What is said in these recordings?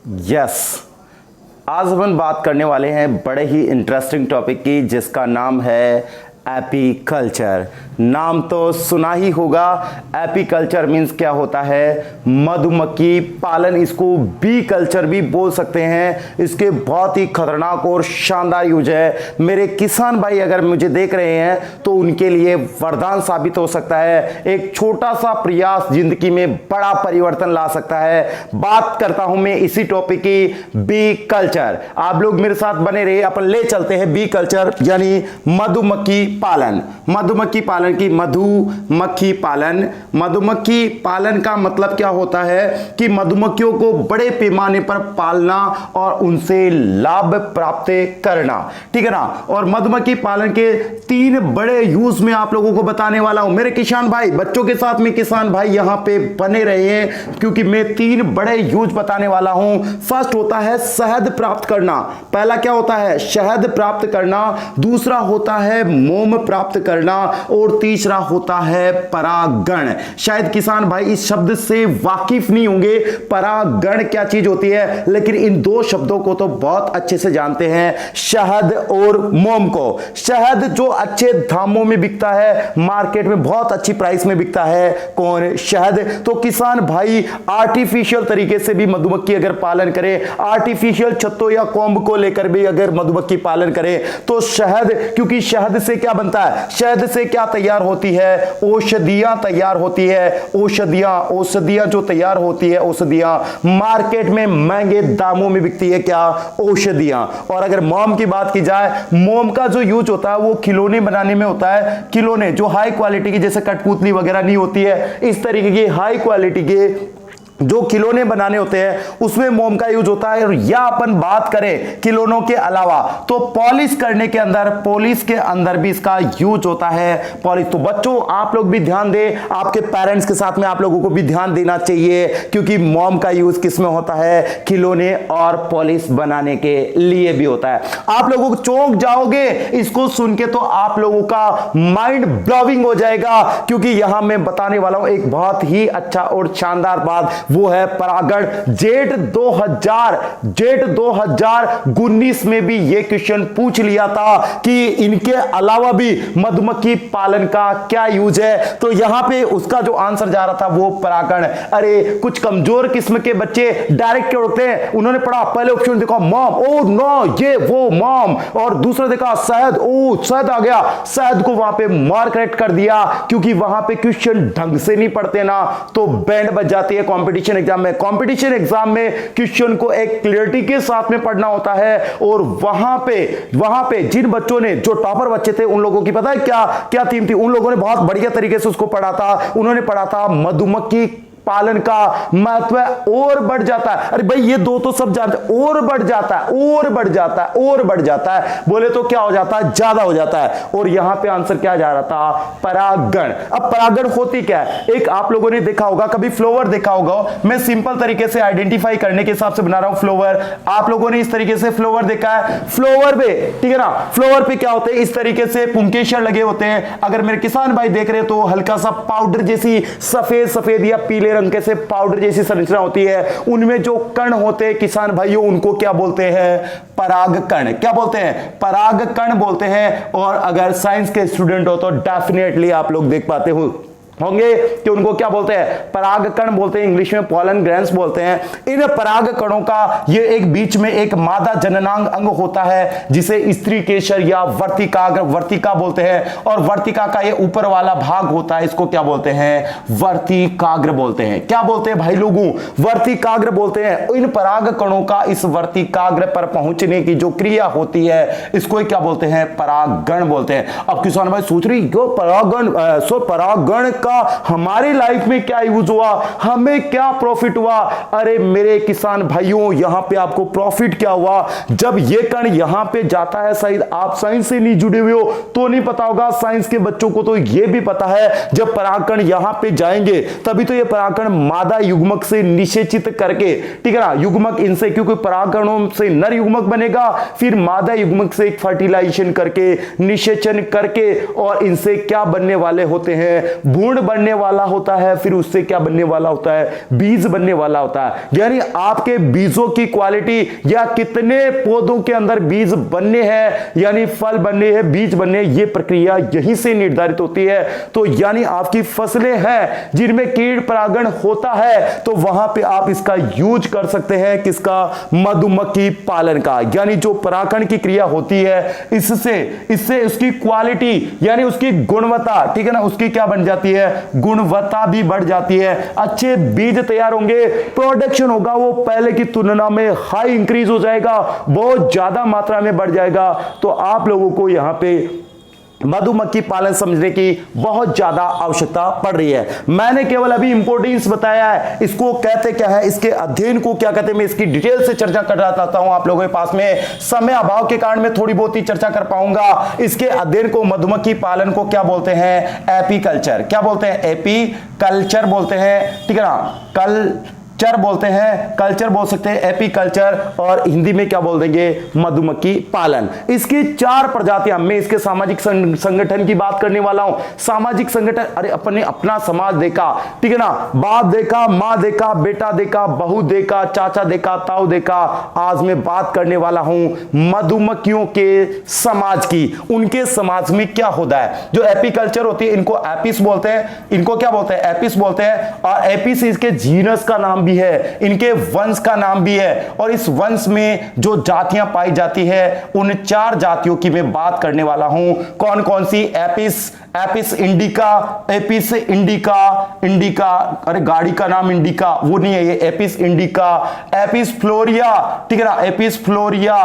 Yes, आज हम बात करने वाले हैं बड़े ही इंटरेस्टिंग टॉपिक की, जिसका नाम है एपीकल्चर। नाम तो सुना ही होगा। एपीकल्चर मीन्स क्या होता है? मधुमक्खी पालन। इसको बी कल्चर भी बोल सकते हैं। इसके बहुत ही खतरनाक और शानदार यूज है। मेरे किसान भाई अगर मुझे देख रहे हैं तो उनके लिए वरदान साबित हो सकता है। एक छोटा सा प्रयास जिंदगी में बड़ा परिवर्तन ला सकता है। बात करता हूं मैं इसी टॉपिक की, बी कल्चर। आप लोग मेरे साथ बने रहिए, अपन ले चलते हैं बी कल्चर यानी मधुमक्खी पालन। मधुमक्खी पालन की मधुमक्खी पालन। मधुमक्खी पालन का मतलब क्या होता है कि मधुमक्खियों को बड़े पैमाने पर पालना और उनसे लाभ प्राप्त करना, ठीक है ना। और मधुमक्खी पालन के 3 बड़े यूज में आप लोगों को बताने वाला हूं। मेरे किसान भाई, बच्चों के साथ में किसान भाई यहां पे बने रहे हैं, क्योंकि मैं 3 बड़े यूज बताने वाला हूं। फर्स्ट होता है शहद प्राप्त करना। पहला क्या होता है? शहद प्राप्त करना। दूसरा होता है मोम प्राप्त करना और तीसरा होता है परागण। शायद किसान भाई इस शब्द से वाकिफ नहीं होंगे, परागण क्या चीज होती है, लेकिन इन 2 शब्दों को तो बहुत अच्छे से जानते हैं, शहद और मोम को। शहद जो अच्छे दामों में बिकता है, मार्केट में बहुत अच्छी प्राइस में बिकता है, कौन? शहद। तो किसान भाई आर्टिफिशियल तरीके से भी मधुमक्खी अगर पालन करे, आर्टिफिशियल छत्तों या कॉम्ब को लेकर भी अगर मधुमक्खी पालन करे तो शहद, क्योंकि शहद से क्या बनता है? शहद से क्या तैयार होती है? औषधियां तैयार होती है। औषधियां जो तैयार होती है, औषधियां मार्केट में महंगे दामों में बिकती है। क्या? औषधियां। और अगर मोम की बात की जाए, मोम का जो यूज होता है वो खिलौने बनाने में होता है। खिलौने जो हाई क्वालिटी की, जैसे कठपुतली वगैरह नहीं होती है, इस तरीके की हाई क्वालिटी के जो खिलौने बनाने होते हैं उसमें मोम का यूज होता है। और या अपन बात करें खिलौनों के अलावा तो पॉलिश करने के अंदर, पॉलिश के अंदर भी इसका यूज होता है। पॉलिश। तो बच्चों आप लोग भी ध्यान दें, आपके पेरेंट्स के साथ में आप लोगों को भी ध्यान देना चाहिए, क्योंकि मोम का यूज किसमें होता है? खिलौने और पॉलिश बनाने के लिए भी होता है। आप लोगों को चौंक जाओगे इसको सुन के, तो आप लोगों का माइंड ब्लोविंग हो जाएगा, क्योंकि यहां मैं बताने वाला हूं एक बहुत ही अच्छा और शानदार बात, वो है परागण। जेठ 2019 में भी ये क्वेश्चन पूछ लिया था कि इनके अलावा भी मधुमक्खी पालन का क्या यूज है, तो यहां पे उसका जो आंसर जा रहा था वो परागण। अरे कुछ कमजोर किस्म के बच्चे डायरेक्ट क्या होते हैं, उन्होंने पढ़ा, पहले ऑप्शन देखा मॉम, ओ नो ये वो मॉम, और दूसरा देखा शहद, ओ शहद आ गया, शहद को वहां पे मार्क करेक्ट कर दिया, क्योंकि वहां पे क्वेश्चन ढंग से नहीं पढ़ते ना तो बैंड बज जाती है कॉम्पिटिशन एग्जाम में। कंपटीशन एग्जाम में क्वेश्चन को एक क्लियरिटी के साथ में पढ़ना होता है। और वहां पे जिन बच्चों ने, जो टॉपर बच्चे थे, उन लोगों की पता है क्या थीम थी? उन लोगों ने बहुत बढ़िया तरीके से उसको पढ़ा था। उन्होंने पढ़ा था मधुमक्खी पालन का महत्व और बढ़ जाता है। अरे भाई ये 2 तो सब जानते हैं, और बढ़ जाता है, और बढ़ जाता है, और बढ़ जाता है, बोले तो क्या हो जाता है? ज्यादा हो जाता है। और यहां पे आंसर क्या जा रहा था? परागण। अब परागण होती क्या है? एक आप लोगों ने देखा होगा, कभी फ्लावर देखा होगा, मैं सिंपल तरीके से आइडेंटिफाई करने के हिसाब से बना रहा हूं फ्लावर। आप लोगों ने इस तरीके से फ्लावर देखा है, फ्लावर पे, ठीक है ना, फ्लावर पे क्या होते हैं? इस तरीके से पुंकेसर लगे होते हैं। अगर मेरे किसान भाई देख रहे हैं तो हल्का सा पाउडर जैसी सफेद या पीले रंग के से पाउडर जैसी संरचना होती है, उनमें जो कण होते हैं किसान भाइयों, उनको क्या बोलते हैं? परागकण। क्या बोलते हैं? परागकण बोलते हैं। और अगर साइंस के स्टूडेंट हो तो डेफिनेटली आप लोग देख पाते होंगे कि उनको क्या बोलते हैं? परागकण बोलते हैं, इंग्लिश में पॉलन ग्रैंस बोलते हैं। इन परागकणों का ये एक बीच में एक मादा जननांग अंग होता है, जिसे स्त्री केशर या वर्तिकाग्र, वर्तिका बोलते हैं। और वर्तिका का ये ऊपर वाला भाग होता है, इसको क्या बोलते हैं? वर्तिकाग्र बोलते हैं। क्या बोलते हैं भाई लोगों? वर्तिकाग्र बोलते हैं। इन परागकणों का इस वर्तिकाग्र पर पहुंचने की जो क्रिया होती है, इसको क्या बोलते हैं? परागण बोलते हैं। अब किसान भाई सोच रही परागण का हमारी लाइफ में क्या यूज हुआ, हमें क्या प्रॉफिट हुआ? अरे मेरे किसान भाइयों, यहां पे आपको प्रॉफिट क्या हुआ? जब ये कण यहां पे जाता है, शायद आप साइंस से नहीं जुड़े हुए हो तो नहीं पता होगा, साइंस के बच्चों को तो ये भी पता है, जब परागकण यहां पे जाएंगे तभी तो ये परागकण मादा युग्मक से निषेचित करके, ठीक है ना, युग्मक इनसे, क्योंकि परागकणों से नर युग्मक बनेगा, फिर मादा युग्मक से फर्टिलाइजेशन करके, निषेचन करके, और इनसे क्या बनने वाले होते हैं? भ्रूण गुण बनने वाला होता है, फिर उससे क्या बनने वाला होता है, बीज बनने वाला होता है। यानी आपके बीजों की क्वालिटी या कितने पौधों के अंदर बीज बनने हैं, यानी फल बनने हैं, बीज बनने, ये प्रक्रिया यहीं से निर्धारित होती है। तो यानी आपकी फसलें हैं जिनमें कीट परागण होता है, तो वहां पे आप इसका यूज कर सकते हैं, किसका, मधुमक्खी पालन का। यानी जो परागण की क्रिया होती है, इससे उसकी क्वालिटी यानी उसकी गुणवत्ता, ठीक है ना, उसकी क्या बन जाती है, गुणवत्ता भी बढ़ जाती है। अच्छे बीज तैयार होंगे, प्रोडक्शन होगा वो पहले की तुलना में हाई इंक्रीज हो जाएगा, बहुत ज्यादा मात्रा में बढ़ जाएगा। तो आप लोगों को यहां पे मधुमक्खी पालन समझने की बहुत ज्यादा आवश्यकता पड़ रही है। मैंने केवल अभी इंपोर्टेंस बताया है, इसको कहते क्या है, इसके अध्ययन को क्या कहते हैं, मैं इसकी डिटेल से चर्चा कर रहा था हूं आप लोगों के पास में। समय अभाव के कारण मैं थोड़ी बहुत ही चर्चा कर पाऊंगा। इसके अध्ययन को, मधुमक्खी पालन को क्या बोलते हैं, एपीकल्चर। क्या बोलते हैं, एपीकल्चर बोलते हैं, ठीक है ना। कल्चर बोलते हैं, कल्चर बोल सकते हैं, एपीकल्चर, और हिंदी में क्या बोल देंगे, मधुमक्खी पालन। इसकी 4 प्रजातियां, मैं इसके सामाजिक संगठन की बात करने वाला हूं। सामाजिक संगठन, अरे अपने अपना समाज देखा, ठीक है ना, बाप देखा, मां देखा, बेटा देखा, बहू देखा, चाचा देखा, ताऊ देखा। आज मैं बात करने वाला हूं मधुमक्खियों के समाज की। उनके समाज में क्या होता है। जो एपीकल्चर होती है, इनको एपिस बोलते हैं, इनको क्या बोलते हैं, एपिस बोलते हैं। और एपिस इसके जीनस का नाम भी है, इनके वंश का नाम भी है। और इस वंश में जो जातियां पाई जाती है, उन 4 जातियों की मैं बात करने वाला हूं। कौन कौन सी, एपिस इंडिका, एपिस इंडिका, अरे गाड़ी का नाम इंडिका वो नहीं है, ये एपिस इंडिका, एपिस फ्लोरिया, ठीक है ना, एपिस फ्लोरिया,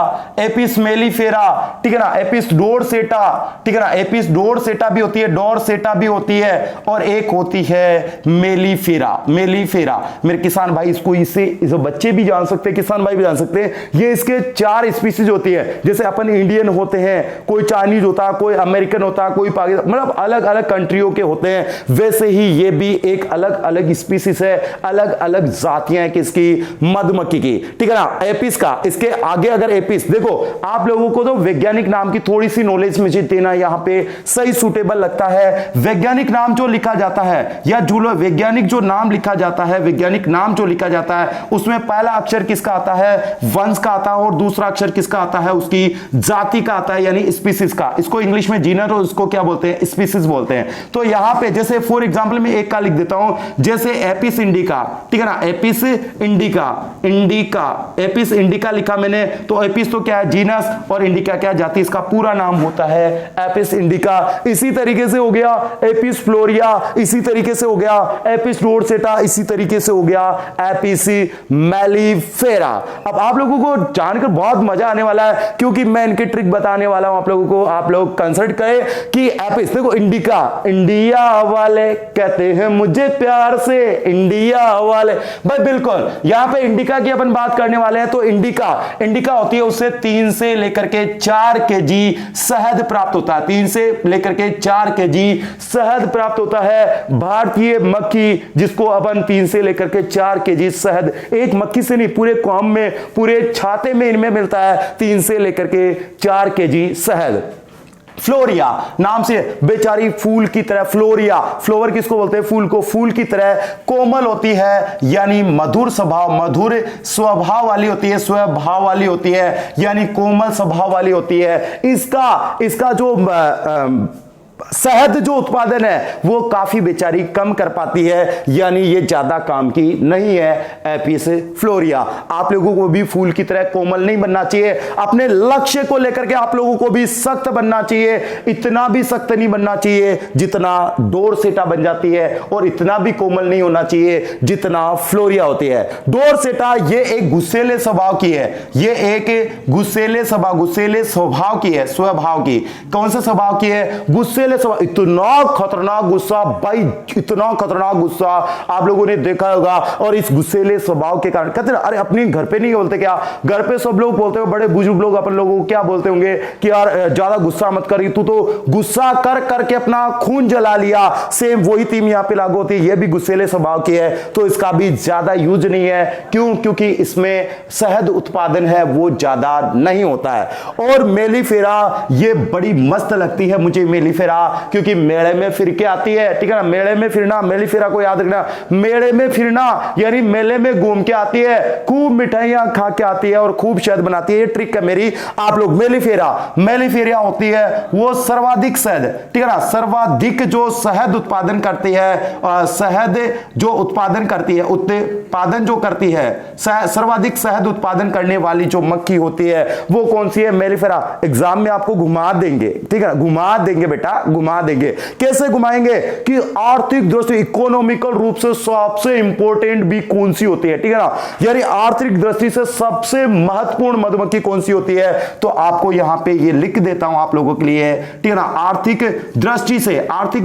एपिस मेलिफेरा, ठीक है ना, एपिस डोरसेटा, ठीक है ना, एपिस डोरसेटा भी होती है, डोरसेटा भी होती है, और एक होती है मेलिफेरा। मेरे किसान भाई इसको, इसे बच्चे भी जान सकते हैं, किसान भाई भी जान सकते हैं। ये इसके 4 स्पीसीज होती है। जैसे अपन इंडियन होते हैं, कोई चाइनीज होता है, कोई अमेरिकन होता है, कोई पाकिस्तान, मतलब अलग अलग कंट्रियों के होते हैं। वैसे ही ये भी एक अलग अलग स्पीसीज है, अलग अलग जातियां हैं किसकी, मधुमक्खी की, ठीक है ना, एपिस का। इसके आगे अगर एपिस देखो, आप लोगों को तो वैज्ञानिक नाम की थोड़ी सी नॉलेज मुझे देना यहां पे सही सूटेबल लगता है। वैज्ञानिक नाम जो लिखा जाता है, या वैज्ञानिक जो नाम लिखा जाता है, वैज्ञानिक नाम जो लिखा जाता है, उसमें पहला अक्षर किसका आता है, वंश का आता है, और दूसरा अक्षर किसका आता है, उसकी जाति का आता है, यानी स्पीसीज का। इसको इंग्लिश में जीनर, और इसको क्या बोलते हैं, स्पीसीज बोलते हैं। तो यहां पे जैसे फॉर एग्जांपल मैं एक का लिख देता हूं, जैसे एपिस इंडिका, ठीक है ना, एपिस इंडिका, एपिस इंडिका लिखा मैंने, तो एपिस तो क्या है, जीनस, और इंडिका क्या, जाति। इसका पूरा नाम होता है एपिस इंडिका। इसी तरीके से हो गया एपिस फ्लोरिया, इसी तरीके से हो गया एपिस डोरसेटा, इसी तरीके से हो गया एपिस मेलिफेरा। अब आप लोगों को जानकर बहुत मजा आने वाला है, क्योंकि मैं इनकी ट्रिक बताने वाला हूं आप लोगों को। आप लोग कंसल्ट करें कि एपिस, देखो इंडिका, इंडिया वाले कहते हैं मुझे प्यार से, इंडिया वाले भाई, बिल्कुल यहां पे इंडिका की अपन बात करने वाले हैं। तो इंडिका होती है, उससे 3 से लेकर के 4 केजी शहद प्राप्त होता है, 3 से लेकर के 4 केजी शहद प्राप्त होता है। भारतीय मक्खी, जिसको अपन 3 से लेकर के 4 केजी शहद, एक मक्खी से नहीं, पूरे कॉम में, पूरे छाते में इनमें मिलता है 3 से लेकर के 4 केजी शहद। फ्लोरिया नाम से बेचारी फूल की तरह, फ्लोरिया, फ्लोवर किसको बोलते हैं, फूल को, फूल की तरह कोमल होती है, यानी मधुर स्वभाव वाली होती है, स्वभाव वाली होती है, यानी कोमल स्वभाव वाली होती है। इसका जो शहद जो उत्पादन है वो काफी बेचारी कम कर पाती है, यानी ये ज्यादा काम की नहीं है एपिस फ्लोरिया। आप लोगों को भी फूल की तरह कोमल नहीं बनना चाहिए, अपने लक्ष्य को लेकर के आप लोगों को भी सख्त बनना चाहिए। इतना भी सख्त नहीं बनना चाहिए जितना डोरसेटा बन जाती है, और इतना भी कोमल नहीं होना चाहिए जितना फ्लोरिया होती है। डोरसेटा ये एक गुस्सेले स्वभाव की है, ये एक गुस्सेले स्वभाव की है, स्वभाव की। कौन से स्वभाव की है, गुस्सेले स्वभाव। इतना खतरनाक गुस्सा भाई, इतना खतरनाक गुस्सा आप लोगों ने देखा होगा। और इस गुस्सेले स्वभाव के कारण कहते हैं, अरे अपने घर पे नहीं बोलते क्या, घर पे सब लोग बोलते हो, बड़े बुजुर्ग लोग अपन लोगों को क्या बोलते होंगे कि यार ज्यादा गुस्सा मत कर, तू तो गुस्सा कर करके अपना खून जला लिया। सेम वही थीम यहाँ पे लागू होती है, ये भी गुस्सेले स्वभाव की है, तो इसका भी ज्यादा यूज नहीं है। क्यों, क्योंकि इसमें शहद उत्पादन है वो ज्यादा नहीं होता है। और मेलिफेरा, ये बड़ी मस्त लगती है मुझे मेलिफेरा। मेलिफेरा, क्योंकि मेले में फिर के आती है, ठीक है ना, मेले में फिरना, मेलिफेरा को याद रखना, मेले में फिरना यानी मेले में घूम के आती है, खूब मिठाइयां खा के आती है और खूब शहद बनाती है। ये ट्रिक है मेरी, आप लोग मेलिफेरा, मेलिफेरा होती है वो सर्वाधिक शहद, ठीक है ना, सर्वाधिक जो शहद उत्पादन करती है, शहद जो उत्पादन करती है, उत्पादन जो करती है, सर्वाधिक शहद उत्पादन करने वाली जो मक्खी होती है वो कौन सी है? मेलिफेरा। एग्जाम में आपको घुमा देंगे, ठीक है, घुमा देंगे बेटा, घुमा देंगे। कैसे घुमाएंगे? कि आर्थिक दृष्टि, इकोनॉमिकल रूप से सबसे इंपॉर्टेंट भी कौन सी होती है, ठीक है ना, यानी आर्थिक दृष्टि से सबसे महत्वपूर्ण मधुमक्खी कौन सी होती है, तो आपको यहां पे ये लिख देता हूं आप लोगों के लिए, ठीक है ना, आर्थिक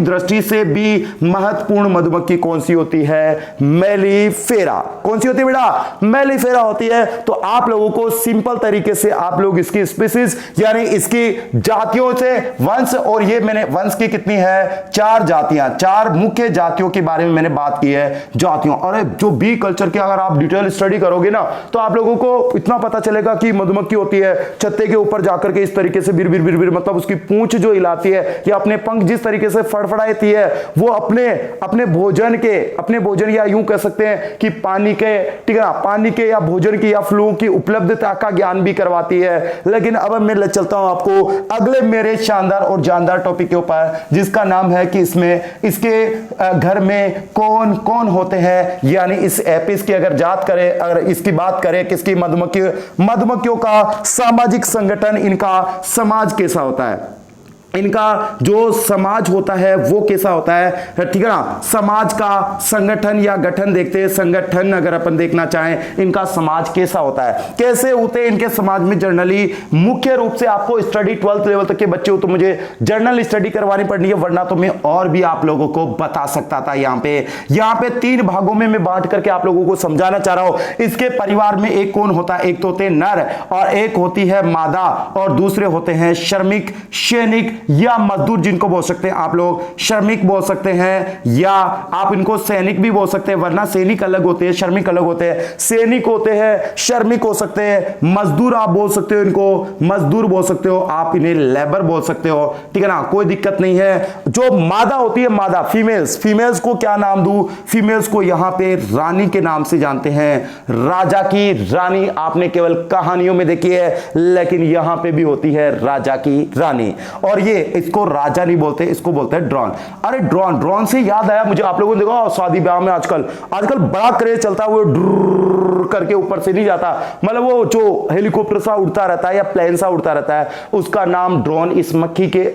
दृष्टि से भी महत्वपूर्ण मधुमक्खी कौन सी होती है? मेलिफेरा। कौन सी होती है बेटा? मेलिफेरा होती है। तो आप लोगों को सिंपल तरीके से आप लोग इसकी स्पीसीज यानी इसकी जातियों से वंश, और ये मैंने वंश की कितनी है? 4 जातियां, 4 मुख्य जातियों के बारे में मैंने बात की है, जातियों। और जो बी कल्चर की अगर आप डिटेल स्टडी करोगे ना तो आप लोगों को इतना पता चलेगा कि मधुमक्खी होती है छत्ते के ऊपर जाकर के इस तरीके से बिर बिर बिर बिर, मतलब उसकी पूंछ जो हिलाती है या अपने पंख जिस तरीके से फड़फड़ाती है, वो अपने भोजन या यूं कह सकते हैं कि पानी के, ठीक है ना, पानी के या भोजन की या फ्लू की उपलब्धता का ज्ञान भी करवाती है। लेकिन अब मैं ले चलता हूं आपको अगले मेरे शानदार और जानदार टॉपिक के ऊपर, जिसका नाम है कि इसके घर में कौन कौन होते हैं, यानी इस एपिस की अगर इसकी बात करें, किसकी? मधुमक्खियों का सामाजिक संगठन, इनका समाज कैसा होता है, इनका जो समाज होता है वो कैसा होता है, ठीक है ना, समाज का संगठन या गठन देखते हैं, संगठन अगर अपन देखना चाहें, इनका समाज कैसा होता है, कैसे होते हैं इनके समाज में जनरली। मुख्य रूप से आपको स्टडी 12th लेवल तक के बच्चे हो तो मुझे जर्नल स्टडी करवानी पड़नी है, वरना तो मैं और भी आप लोगों को बता सकता था। यहाँ पे 3 भागों में मैं बांट करके आप लोगों को समझाना चाह रहा हूं। इसके परिवार में एक कौन होता है? एक तो होते हैं नर, और एक होती है मादा, और दूसरे होते हैं श्रमिक, सैनिक या मजदूर, जिनको बोल सकते हैं आप लोग श्रमिक बोल सकते हैं, या आप इनको सैनिक भी बोल सकते हैं, वरना सैनिक अलग होते हैं, श्रमिक अलग होते हैं, सैनिक होते हैं, श्रमिक हो सकते हैं, मजदूर आप बोल सकते हो, इनको मजदूर बोल सकते हो, आप इन्हें लेबर बोल सकते हो, ठीक है ना, कोई दिक्कत नहीं है। जो मादा होती है, मादा फीमेल्स को क्या नाम दूं? फीमेल्स को यहां पे रानी के नाम से जानते हैं, राजा की रानी आपने केवल कहानियों में देखी है, लेकिन यहां पे भी होती है राजा की रानी। और ये इसको राजा नहीं बोलते, इसको बोलते हैं ड्रोन। अरे ड्रोन से याद आया मुझे, आप लोगों ने देखा शादी ब्याह में आजकल बड़ा क्रेज चलता है, वो ड्र करके ऊपर से नहीं जाता, मतलब वो जो हेलीकॉप्टर सा उड़ता रहता है या प्लेन सा उड़ता रहता है, उसका नाम ड्रोन। इस मक्खी के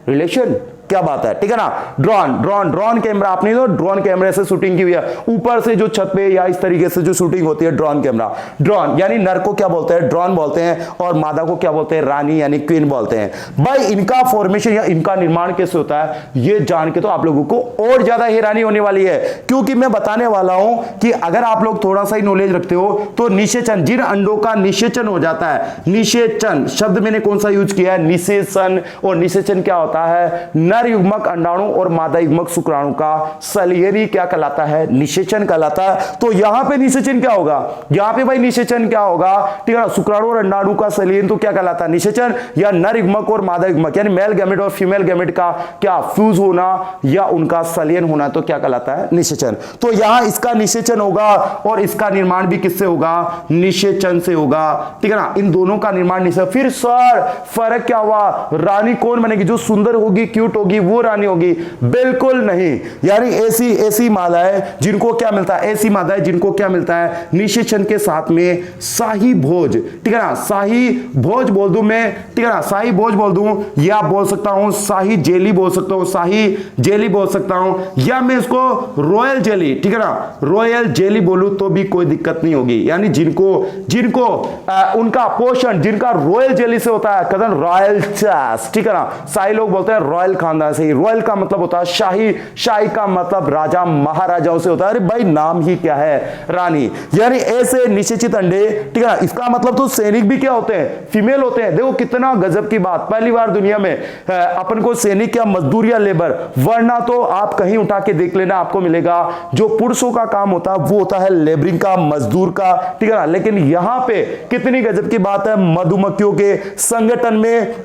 रिलेशन क्या बात है, ठीक है ना। ड्रोन कैमरा, आपने तो ड्रोन कैमरे से शूटिंग की हुई है, ऊपर से जो छत पे या इस तरीके से जो शूटिंग होती है, ड्रोन कैमरा। ड्रोन यानी नर को क्या बोलते हैं? ड्रोन बोलते हैं, और मादा को क्या बोलते हैं? रानी यानी क्वीन बोलते हैं। भाई इनका फॉर्मेशन या इनका निर्माण कैसे होता है, ये जान के तो आप लोगों को और ज्यादा हैरानी होने वाली है, क्योंकि मैं बताने वाला हूं कि अगर आप लोग थोड़ा सा ही नॉलेज रखते हो तो निषेचन, जिन अंडों का निषेचन हो जाता है, निषेचन शब्द मैंने कौन सा यूज किया है? निषेचन। और निषेचन क्या होता है? नर युग्मक अंडाणु और मादा युग्मक शुक्राणु का सलियनी क्या कहलाता है? निषेचन कहलाता है। तो यहां पे निषेचन क्या होगा? यहां पे भाई निषेचन क्या होगा, ठीक है ना, शुक्राणु और अंडाणु का सलियन तो क्या कहलाता है? निषेचन। या नर युग्मक और मादा युग्मक यानी मेल गैमेट और फीमेल गैमेट का क्या फ्यूज होना या उनका सलियन होना तो क्या कहलाता है? निषेचन। तो यहां इसका निषेचन होगा और इसका निर्माण भी किससे होगा? निषेचन से होगा, ठीक है ना। इन दोनों का निर्माण निषेचन। फिर सर फर्क क्या हुआ? रानी कौन बनेगी? जो सुंदर होगी, क्यूट होगी, वो रानी होगी? बिल्कुल नहीं। यानी ऐसी मादाएं जिनको क्या मिलता है? ऐसी मादाएं जिनको क्या मिलता है? निषेचन के साथ में शाही भोज, ठीक है ना, शाही भोज बोल दूं मैं, ठीक है ना, शाही भोज बोल दूं, या बोल सकता हूं शाही जेली बोल सकता हूं, शाही जेली बोल सकता हूं, या मैं इसको रॉयल जेली, ठीक है ना, रॉयल जेली बोलूं तो भी कोई दिक्कत नहीं होगी। यानी जिनको उनका पोषण जिनका रॉयल जेली से होता है, कदम रॉयल चास, ठीक है ना, शाही लोग बोलते हैं रॉयल खानदान से। रॉयल का मतलब होता है शाही, शाही का मतलब राजा महाराजाओं से होता है। अरे भाई नाम ही क्या है? रानी। यानी ऐसे निषेचित अंडे, ठीक है ना, इसका मतलब तो सैनिक भी क्या होते हैं? फीमेल होते हैं। देखो कितना गजब की बात, पहली बार दुनिया में अपन को सैनिक या मजदूर या लेबर, वरना तो आप कहीं उठा के देख लेना, आपको मिलेगा जो पुरुषों का काम होता है वो होता है लेबरिंग का, मजदूर का, ठीक है ना। लेकिन यहां पे कितनी गजब की बात है, मधुमक्खियों के संगठन में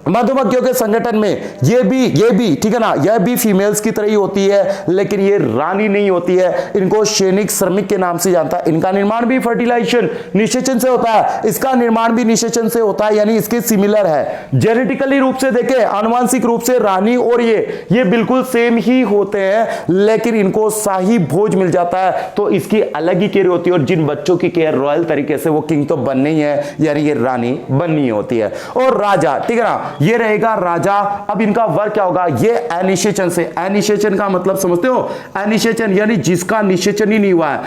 मधुमक्खियों के संगठन में ये भी ठीक है ना, यह भी फीमेल्स की तरह ही होती है, लेकिन ये रानी नहीं होती है। इनको सैनिक श्रमिक के नाम से जानता है। इनका निर्माण भी फर्टिलाइजेशन निषेचन से होता है, इसका निर्माण भी निषेचन से होता है, यानी इसके सिमिलर है। जेनेटिकली रूप से देखें, आनुवांशिक रूप से रानी और ये बिल्कुल सेम ही होते हैं, लेकिन इनको शाही भोज मिल जाता है, तो इसकी अलग ही केयर होती है। और जिन बच्चों की केयर रॉयल तरीके से, वो किंग तो बननी ही है, यानी ये रानी बननी होती है। और राजा, ठीक है ना, ये रहेगा राजा। अब इनका वर्ग क्या होगा, ये अनिषेचन से, अनिषेचन का मतलब समझते हो, अनिषेचन यानी जिसका निषेचन ही नहीं हुआ है,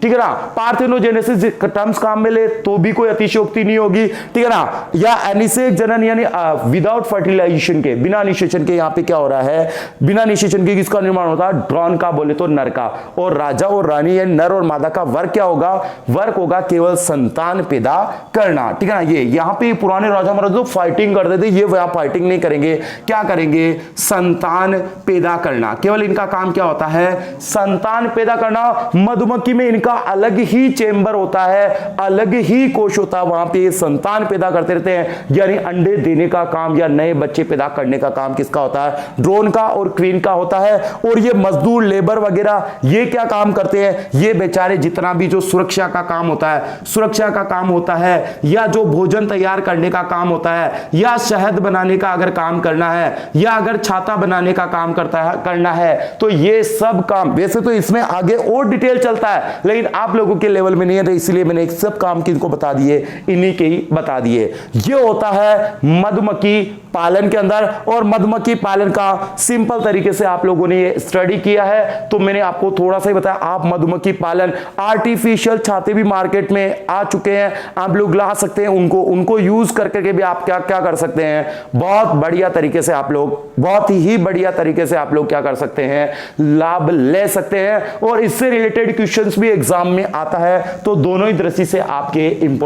ठीक है ना। पार्थेनोजेनेसिस टर्म्स काम में ले तो भी कोई अतिशयोक्ति नहीं होगी, ठीक है ना। या अनिषेक जनन यानी विदाउट फर्टिलाइजेशन के, बिना निषेचन के, यहां पे क्या हो रहा है, बिना निषेचन के किसका निर्माण होता है, ड्रोन का बोले तो नर का। और राजा और रानी यानी नर और मादा का वर्ग क्या होगा, वर्ग होगा केवल संतान पैदा करना, ठीक है ना। ये यहां पे पुराने राजा महाराजा जो फाइटिंग करते थे, ये वहां फाइटिंग नहीं करेंगे, क्या करेंगे, संतान पैदा करना। केवल इनका काम क्या होता है, संतान पैदा करना। मधुमक्खी में इनका अलग ही चेंबर होता है, अलग ही कोश होता है, वहां पे संतान पैदा करते रहते हैं, यानी अंडे देने का काम या नए बच्चे पैदा करने का काम किसका होता है, ड्रोन का और क्वीन का होता है। और ये मजदूर लेबर वगैरह ये क्या काम करते हैं, ये बेचारे जितना भी जो सुरक्षा का काम होता है, सुरक्षा का काम होता है, या जो भोजन तैयार करने का काम होता है, या शहद बनाने का अगर काम करना है, या अगर छाता बनाने का काम करना है, तो ये सब काम, वैसे तो इसमें आगे और डिटेल चलता है, लेकिन आप लोगों के लेवल में नहीं है, इसलिए मैंने एक सब काम किनको बता दिए, इन्हीं के ही बता दिए। ये होता है मधुमक्खी पालन के अंदर। और मधुमक्खी पालन का सिंपल तरीके से आप लोगों ने स्टडी किया है, तो मैंने आपको थोड़ा सा ही बताया। आप मधुमक्खी पालन, आर्टिफिशियल छाते भी मार्केट में आ चुके हैं, आप लोग ला सकते हैं, उनको यूज करके भी आप क्या क्या कर सकते हैं, बहुत बढ़िया तरीके से आप लोग, बहुत ही बढ़िया तरीके से आप लोग क्या कर सकते हैं, लाभ ले सकते हैं। और इससे रिलेटेड क्वेश्चंस भी एग्जाम में आता है, तो दोनों ही दृष्टि से आपके इंपॉर्टेंट